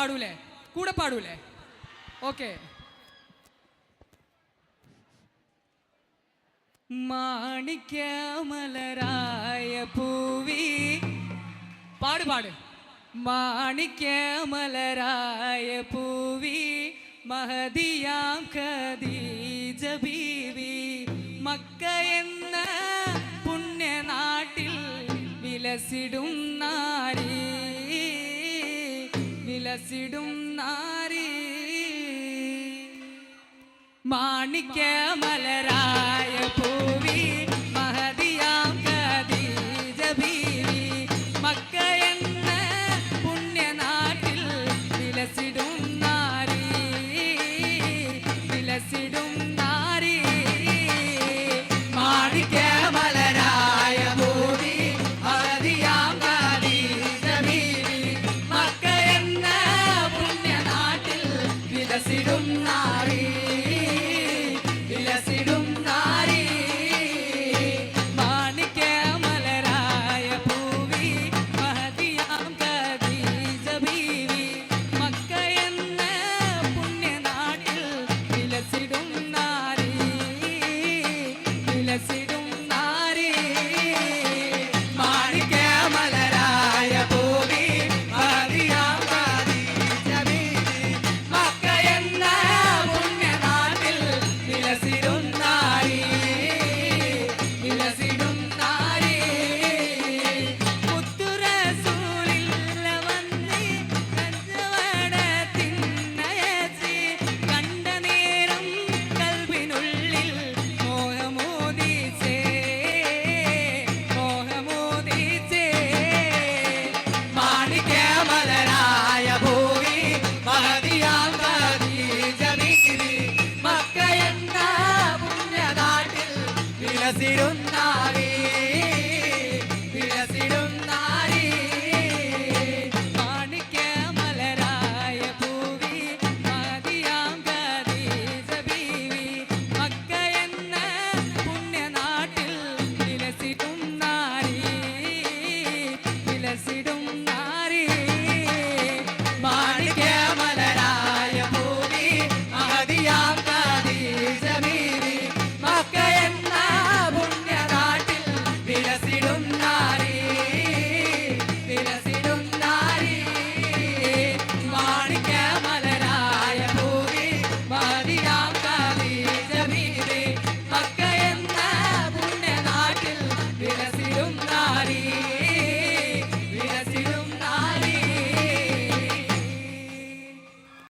പാടൂലേ? കൂടെ പാടൂലേ? ഓക്കെ. മാണിക്യമലരായ പൂവി പാട് പാട്. മാണിക്യമലരായ പൂവി മഹദിയാം ഖദീജ ബീവി മക്ക എന്ന പുണ്യനാട്ടിൽ വിലസിടും നാരി വിലസിടും നാരി. മാണിക്യമലരായ പൂവി മഹദിയാം ഖദീജ ബീവി മക്ക എന്ന പുണ്യനാട്ടിൽ വിലസിടും നാരി വിലസിടും നാരി. മാണിക്യമലരായ പൂവി മഹദിയാം ഖദീജ ബീവി മക്ക എന്ന പുണ്യനാട്ടിൽ വിലസിടും നാരി വിലസിടും നാരി. മാണിക്യമലരായ പൂവി മഹദിയാം ഖദീജ ബീവി മക്ക എന്ന പുണ്യനാട്ടിൽ വിലസിടും നാരി വിലസിടും നാരി. മാണിക്യമലരായ പൂവി മഹദിയാം ഖദീജ ബീവി മക്ക എന്ന പുണ്യനാട്ടിൽ വിലസിടും നാരി വിലസിടും നാരി. മുത്തുറസൂലില്ല വന്ന് കഞ്ചവടത്തിന്നയച്ച് കണ്ട നേരം കൽബിനുള്ളിൽ മോഹമോദിച്ചേ മോഹമോദിച്ചേ. മാണിക്യമലരായ ഭൂവി മഹദിയാം ഖദീജ ബീവി മക്ക എന്ന പുണ്യനാട്ടിൽ വിലസിടും നാരി വിലസിടും നാരി. മാണിക്യമലരായ ഭൂവി മഹദിയാം ഖദീജ ബീവി മക്ക എന്ന പുണ്യനാട്ടിൽ വിലസിടും നാരി വിലസിടും നാരി. മാണിക്യമലരായ ഭൂവി മഹദിയാം ഖദീജ ബീവി മക്ക എന്ന പുണ്യനാട്ടിൽ വിലസിടും നാരി വിലസിടും നാരി. മാണിക്യമലരായ ഭൂവി മഹദിയാം ഖദീജ ബീവി മക്ക എന്ന പുണ്യനാട്ടിൽ വിലസിടും നാരി